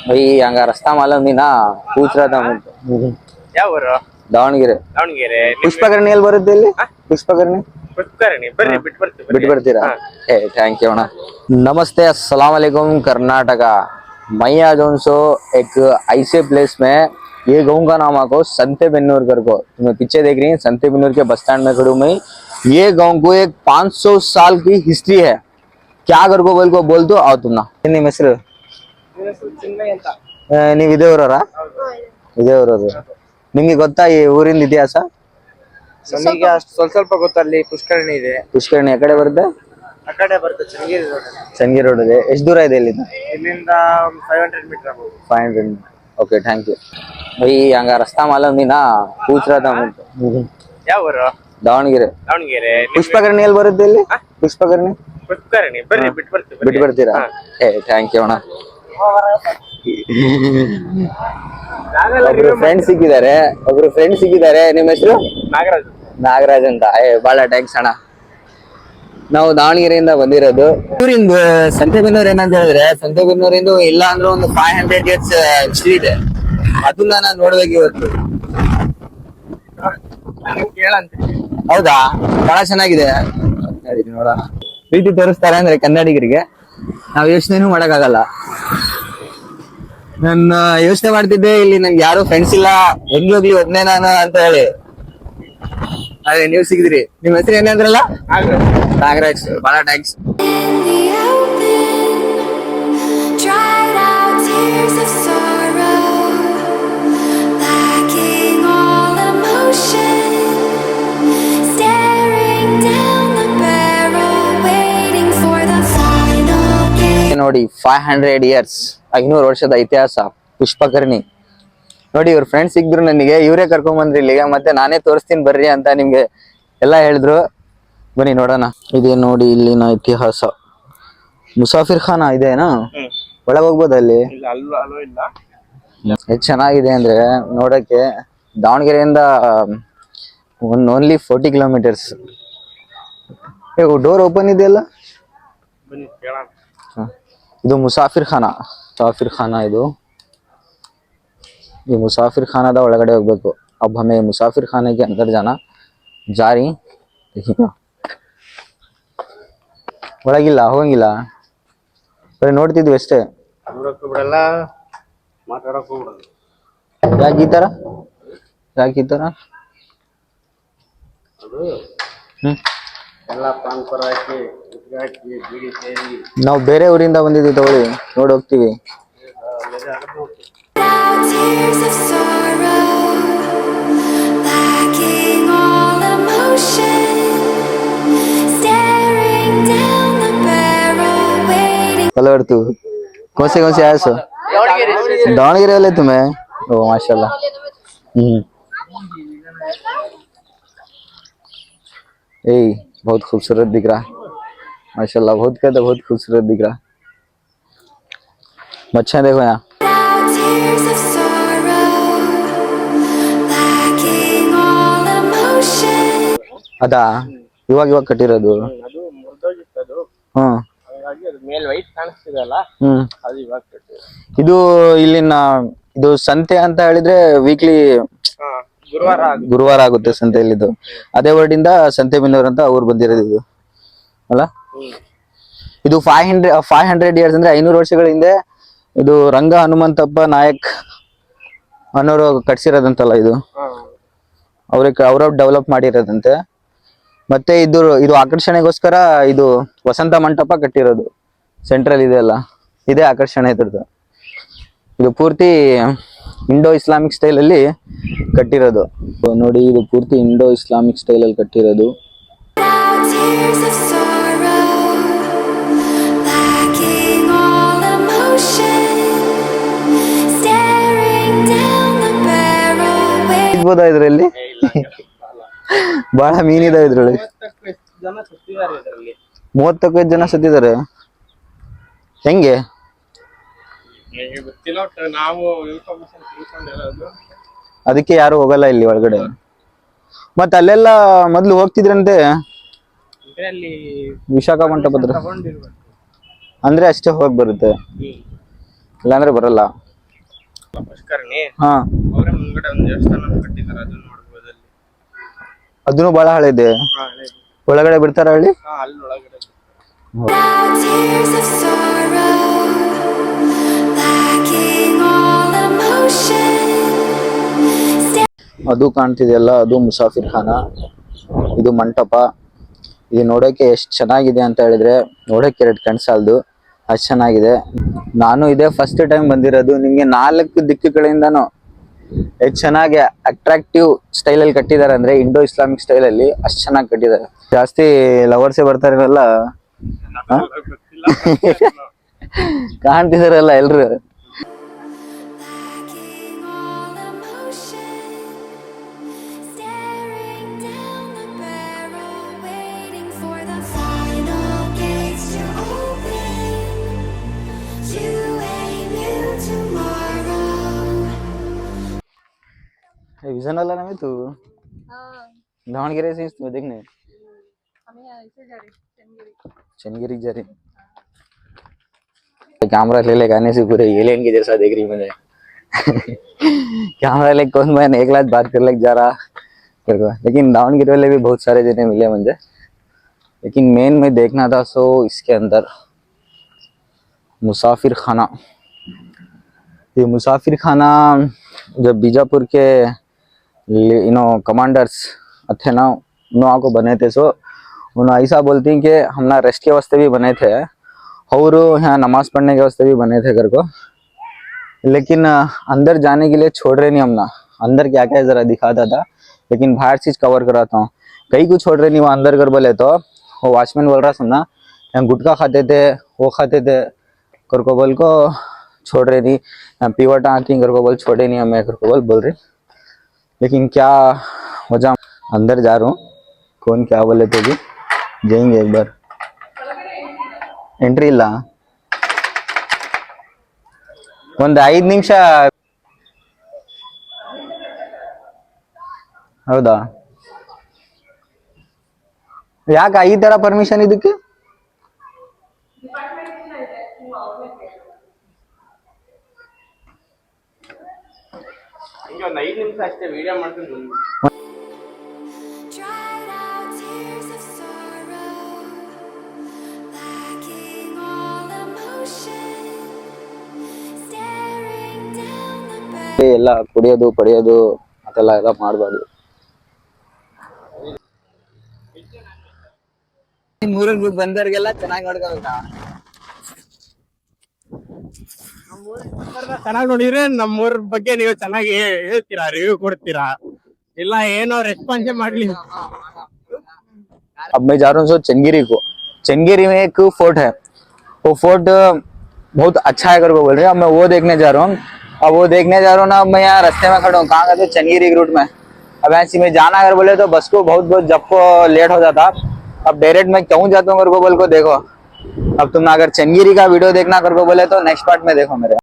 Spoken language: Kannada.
भाई यहाँ का रास्ता मालूम नहीं ना, पूछ रहा था मैं। ಯಾವ ಊರು? ದಾವಣಗೆರೆ. ದಾವಣಗೆರೆ. ಪುಷ್ಪಕರ್ಣಿ ಎಲ್ಲಿ ಬರುತ್ತೆ ಇಲ್ಲಿ? ಪುಷ್ಪಕರ್ಣಿ ಪುಷ್ಕರಣಿ ಬರ್ರಿ ಬಿಟ್ಟು बिट ಬರ್ತೀರಾ? थैंक यू अಣ್ಣ. नमस्ते, अस्सलाम वालेकुम कर्नाटका. मैं आज सो एक ऐसे प्लेस में, ये गाँव का नाम आपको संतेबेन्नूर कर को, तुम्हें पीछे देख रही हैं संतेबेन्नूर के बस स्टैंड में खड़ू मैं. ये गाँव को एक 500 साल की हिस्ट्री है. क्या कर को बोल दो आओ तुम ना. ನಿಮ್ಮ ಹೆಸರು? ನೀವು ಇದೇ ಊರವರಾ? ಇದೇ ಊರವರು. ನಿಮ್ಗೆ ಗೊತ್ತಾ ಈ ಊರಿನ ಇತಿಹಾಸ? ನಮಗೆ ಅಷ್ಟು ಸ್ವಲ್ಪ ಗೊತ್ತು. ಅಲ್ಲಿ ಪುಷ್ಕರಣಿ ಇದೆ. ಪುಷ್ಕರಣಿ ಆ ಕಡೆ ಬರುತ್ತೆ? ಆ ಕಡೆ ಬರುತ್ತೆ ಚನ್ನಗಿರಿ ರೋಡ್. ಚನ್ನಗಿರಿ ರೋಡ್ ಇದೆ. ಎಷ್ಟು ದೂರ ಇದೆ ಇಲ್ಲಿಂದ? ಇಲ್ಲಿಂದ 500 ಮೀಟರ್ ಆಗ್ಬೋದು. 500. ओके थैंक यू भाई. यहाँ का रास्ता मालूम नहीं ना, पूछ रहा था मैं. ಯಾವ ಊರು? ದಾವಣಗೆರೆ. ದಾವಣಗೆರೆ. ಪುಷ್ಪಕರ್ಣಿ ಎಲ್ಲಿ ಬರುತ್ತೆ ಇಲ್ಲಿ? ಪುಷ್ಪಕರ್ಣಿ ಪುಷ್ಕರಣಿ ಬರ್ರಿ ಬಿಟ್ಟು ಬರ್ತೀರಾ? ಥ್ಯಾಂಕ್ ಯು ಅಣ್ಣ. ಒಬ್ರು ಫ್ರೆಂಡ್ ಸಿಕ್ಕಿದ್ದಾರೆ. ನಿಮ್ಮ ಹೆಸರು? ನಾಗರಾಜ್. ನಾಗರಾಜ್ ಅಂತ. ಬಹಳ ಥ್ಯಾಂಕ್ಸ್ ಅಣ್ಣ. ನಾವು ದಾವಣಗೆರೆಯಿಂದ ಬಂದಿರೋದು. ಊರಿಂದ ಸಂತೆಬೆನ್ನೂರು ಏನಂತ ಹೇಳಿದ್ರೆ, ಸಂತೆಬೆನ್ನೂರಿಂದ ಇಲ್ಲ ಅಂದ್ರೆ ಒಂದು 500 years ಹಿಸ್ಟ್ರಿ ಇದೆ. ಅದನ್ನ ನಾನು ನೋಡ್ಬೇಕು ಇವತ್ತು. ಹೌದಾ? ಬಹಳ ಚೆನ್ನಾಗಿದೆ. ನೋಡ ಪ್ರೀತಿ ತೋರಿಸ್ತಾರೆ ಅಂದ್ರೆ ಕನ್ನಡಿಗರಿಗೆ ನಾವ್ ಯೋಚನೆನೂ ಮಾಡಕ್ಕಾಗಲ್ಲ. ನಾನು ಯೋಚನೆ ಮಾಡ್ತಿದ್ದೆ, ಇಲ್ಲಿ ನನ್ಗೆ ಯಾರು ಫ್ರೆಂಡ್ಸ್ ಇಲ್ಲ, ಹೆಂಗ್ ಹೋಗ್ಲಿ ಒದ್ನೇ ನಾನು ಅಂತ ಹೇಳಿ. ಅದೇ ನೀವು ಸಿಗಿದ್ರಿ. ನಿಮ್ ಹೆಸರು ಏನಂದ್ರಲ್ಲ? ನಾಗರಾಜ್. ಬಹಳ ಥ್ಯಾಂಕ್ಸ್. ನೋಡಿ 500 years, 500 ವರ್ಷದ ಇತಿಹಾಸ ಪುಷ್ಪಕರ್ಣಿ. ನೋಡಿ ಇವ್ರ ಫ್ರೆಂಡ್ಸ್ ಸಿಕ್ಕಿದ್ರು ನನಗೆ, ಇವರೇ ಕರ್ಕೊಂಡ್ ಬಂದ್ರಿ ಇಲ್ಲಿಗೆ. ಮತ್ತೆ ನಾನೇ ತೋರಿಸ್ತೀನಿ ಬರ್ರಿ ಅಂತ ನಿಮ್ಗೆ ಎಲ್ಲಾ ಹೇಳಿದ್ರು. ಬನ್ನಿ ನೋಡೋಣ. ಇದೇ ನೋಡಿ ಇಲ್ಲಿನ ಇತಿಹಾಸ. ಮುಸಾಫಿರ್ ಖಾನ ಇದೆನಾ? ಒಳಗೆ ಹೋಗ್ಬೋದ ಅಲ್ಲಿ? ಎಷ್ಟು ಚೆನ್ನಾಗಿದೆ ಅಂದ್ರೆ ನೋಡಕ್ಕೆ. ದಾವಣಗೆರೆಯಿಂದ ಓನ್ಲಿ 40 kilometers. ಡೋರ್ ಓಪನ್ ಇದೆಯಲ್ಲ? ಇದು ಮುಸಾಫಿರ್ ಖಾನ ಇದು. ये मुसाफिर खाना दा ಒಳಗಡೆ ಹೋಗ್ಬೇಕು. अब हमें मुसाफिर खाने के अंदर जाना जा रही. ಒಳಗಿಲ್ಲ, ಹೋಗಂಗಿಲ್ಲ, ಬರೀ ನೋಡ್ತಿದ್ವಿ ಅಷ್ಟೇ. ನೋಡಕ್ಕೂ ಬಿಡಲ್ಲ, ಮಾತಾಡಕ್ಕೂ ಬಿಡಲ್ಲ. ಯಾಕೆ ಈ ತರ? ಅದು ಎಲ್ಲ ಪಾನ್ಪರ ಹಾಕಿ ಬೀಡಿ ಸೇರಿ. ನಾವು ಬೇರೆ ಊರಿಂದ ಬಂದಿದ್ದೀವಿ, ತಗೊಳ್ಳಿ ನೋಡಿ ಹೋಗ್ತೀವಿ. हेलो तू कौन से आए सो? दावणगेरे वाले तुम्हें? ओ माशाल्लाह. ए बहुत खूबसूरत दिख रहा है माशाल्लाह. बहुत खूबसूरत दिख रहा है. मच्छियाँ देखो यहाँ. ಅದಾ ಇವಾಗ ಕಟ್ಟಿರೋದು? ಇದು ಇಲ್ಲಿನ ಇದು ಸಂತೆ ಅಂತ ಹೇಳಿದ್ರೆ ವೀಕ್ಲಿ ಗುರುವಾರ ಆಗುತ್ತೆ ಸಂತೆ ಇಲ್ಲಿದ್ದು. ಅದೇ ವರ್ಡಿಂದ ಸಂತೆಬೆನ್ನೂರು ಅಂತ ಅವ್ರು ಬಂದಿರೋದು ಇದು ಅಲ್ಲ. ಇದು 500 years ಅಂದ್ರೆ 500 ವರ್ಷಗಳ ಹಿಂದೆ ಇದು ರಂಗ ಹನುಮಂತಪ್ಪ ನಾಯಕ್ ಅನ್ನೋರು ಕಟ್ಸಿರೋದಂತಲ್ಲ ಇದು. ಅವ್ರ ಡೆವಲಪ್ ಮಾಡಿರೋದಂತೆ. ಮತ್ತೆ ಇದು ಆಕರ್ಷಣೆಗೋಸ್ಕರ ಇದು ವಸಂತ ಮಂಟಪ ಕಟ್ಟಿರೋದು. ಸೆಂಟ್ರಲ್ ಇದೆ ಅಲ್ಲ, ಇದೇ ಆಕರ್ಷಣೆ ಇದ್ರದ್ದು. ಇದು ಪೂರ್ತಿ ಇಂಡೋ ಇಸ್ಲಾಮಿಕ್ ಸ್ಟೈಲ್ ಅಲ್ಲಿ ಕಟ್ಟಿರೋದು. ನೋಡಿ ಇದು ಪೂರ್ತಿ ಇಂಡೋ ಇಸ್ಲಾಮಿಕ್ ಸ್ಟೈಲ್ ಅಲ್ಲಿ ಕಟ್ಟಿರೋದು. ಇದ್ರಲ್ಲಿ ಬಹಳ ಮೀನಿದಾವೆ ಇದ್ರಲ್ಲಿ. 35 ಜನ ಸತ್ತಿದ್ದಾರೆ. ಹೆಂಗೆ? ಅದಕ್ಕೆ ಯಾರು ಹೋಗಲ್ಲ ಇಲ್ಲಿ ಒಳಗಡೆ. ಮತ್ತೆ ಅಲ್ಲೆಲ್ಲ ಮೊದ್ಲು ಹೋಗ್ತಿದ್ರಂತೆ ವಿಶಾಖಪಟ್ಟಣದ ಅಂದ್ರೆ ಅಷ್ಟೇ ಹೋಗಿ ಬರುತ್ತೆ, ಇಲ್ಲಾಂದ್ರೆ ಬರಲ್ಲ. ಪುಷ್ಕರಣಿ ಹಾ ಅವರೇ ಮುಂದ್ಗಡೆ ಒಂದು ದೇವಸ್ಥಾನ ಕಟ್ಟಿದ್ದಾರೆ, ಅದನ್ನ ನೋಡ್ಬೋದು ಅಲ್ಲಿ. ಅದನ್ನು ಬಹಳ ಹಳೆದೆ. ಹಾ, ಹಳೇದು. ಒಳಗಡೆ ಬಿಡ್ತಾರ ಹಳ್ಳಿ. ಹಾ, ಅಲ್ಲಿ ಒಳಗಡೆ. Tears of sorrow, lacking all emotion. ಅದು ಕಾಣ್ತಿದೆಯಲ್ಲ, ಅದು ಮುಸಾಫಿರ್ ಖಾನ. ಇದು ಮಂಟಪ. ಇದು ನೋಡೋಕೆ ಎಷ್ಟು ಚೆನ್ನಾಗಿದೆ ಅಂತ ಹೇಳಿದ್ರೆ ನೋಡೋಕೆ ಎರಡು ಕಣ್ಸಾಲ್ದು, ಅಷ್ಟು ಚೆನ್ನಾಗಿದೆ. ನಾನು ಇದೇ ಫಸ್ಟ್ ಟೈಮ್ ಬಂದಿರೋದು. ನಿಮ್ಗೆ 4 ದಿಕ್ಕುಗಳಿಂದನೂ ಎಷ್ಟು ಚೆನ್ನಾಗಿ ಅಟ್ರಾಕ್ಟಿವ್ ಸ್ಟೈಲ್ ಅಲ್ಲಿ ಕಟ್ಟಿದ್ದಾರೆ ಅಂದ್ರೆ, ಇಂಡೋ ಇಸ್ಲಾಮಿಕ್ ಸ್ಟೈಲ್ ಅಲ್ಲಿ ಅಷ್ಟು ಚೆನ್ನಾಗಿ ಕಟ್ಟಿದ್ದಾರೆ. ಜಾಸ್ತಿ ಲವರ್ಸೇ ಬರ್ತಾರಲ್ಲ, ಕಾಣ್ತಿದಾರಲ್ಲ ಎಲ್ರು. Lacking all emotion, staring down the barrel, waiting for the final gates to open to a new tomorrow. Vision वाला ना मैं तू दावणಗೆರೆ से तू देखने हमें ऐसे जा रहे चंदगिरी चंदगिरी जा रही. कैमरा ले लेके आने से पूरे एलियन के जैसा देख रही मुझे. कैमरा ले कौन मैं एक लाख बात कर लग जा रहा कर को. लेकिन दावणಗೆರೆ वाले भी बहुत सारे जने मिले मुझे. लेकिन मेन में देखना था सो इसके अंदर मुसाफिर खाना. ये मुसाफिर खाना जब बीजापुर के कमांडर्स थे ना, उन्होंने को बने थे. सो उन्होंने ऐसा बोलती हैं कि हम ना रेस्ट के वास्ते भी बने थे और यहाँ नमाज पढ़ने के वास्ते भी बने थे घर को. लेकिन अंदर जाने के लिए छोड़ रहे नहीं हम ना. अंदर क्या क्या जरा दिखाता था, लेकिन बाहर चीज कवर कराता हूँ. कहीं को छोड़ रहे नहीं, वो अंदर कर बोले तो वो वॉचमैन बोल रहा सुनना, यहाँ गुटखा खाते थे, वो खाते थे कर को बोल को छोड़ रहे नहीं. यहाँ पीवटा आती कर को बोल छोड़े नहीं हमें कर को बोल रही. लेकिन क्या वजह, अंदर जा रहा हूँ, कौन क्या बोले तो भी जाएंगे एक बार. ಎಂಟ್ರಿ ಇಲ್ಲ, ಒಂದು 5 ನಿಮಿಷ. ಹೌದಾ, ಯಾಕೆ ಈ ತರ ಪರ್ಮಿಷನ್ ಇದಕ್ಕೆ? ಹಿಂಗೆ ಒಂದು 5 ನಿಮಿಷ ಅಷ್ಟೇ ವಿಡಿಯೋ ಮಾಡ್ಕೊಂಡು ಬಂದ್ವಿ. Dried out tears of sorrow, lacking all emotion, staring down the barrel. ಎಲ್ಲ ಕುಡಿಯೋದು ಪಡಿಯೋದು ಅದೆಲ್ಲ ಎಲ್ಲ ಮಾಡಬಾರ್ದು. ಮೂರಲ್ಲಿ ಬಂದವ್ರಿಗೆಲ್ಲ ಚೆನ್ನಾಗಿ ನೋಡ್ಕೋಬೇಕಾ? ಚೆನ್ನಾಗಿ ನೋಡಿದ್ರೆ ನಮ್ಮೂರ ಬಗ್ಗೆ ನೀವು ಚೆನ್ನಾಗಿ ಹೇಳ್ತೀರಾ, ರಿವ್ಯೂ ಕೊಡ್ತೀರಾ. ಇಲ್ಲ ಏನೋ ರೆಸ್ಪಾನ್ಸೇ ಮಾಡ್ಲಿ. अब मैं जा रहा हूँ सो चंदगिरी को. चंदगिरी में एक फोर्ट है, वो फोर्ट बहुत अच्छा है करके बोल रहे हैं. अब मैं वो देखने जा रहा हूँ. अब वो देखने जा रहा हूँ ना, अब मैं यहाँ रास्ते में खड़ा हूँ. कहाँ का? तो चंदगिरी रूट में. अब ऐसे में जाना अगर बोले तो बस को बहुत जब को लेट हो जाता. अब डायरेक्ट मैं क्यों जाता हूँ करके बोल को देखो. अब तुम अगर चंदगिरी का वीडियो देखना करके बोले तो नेक्स्ट पार्ट में देखो मेरे.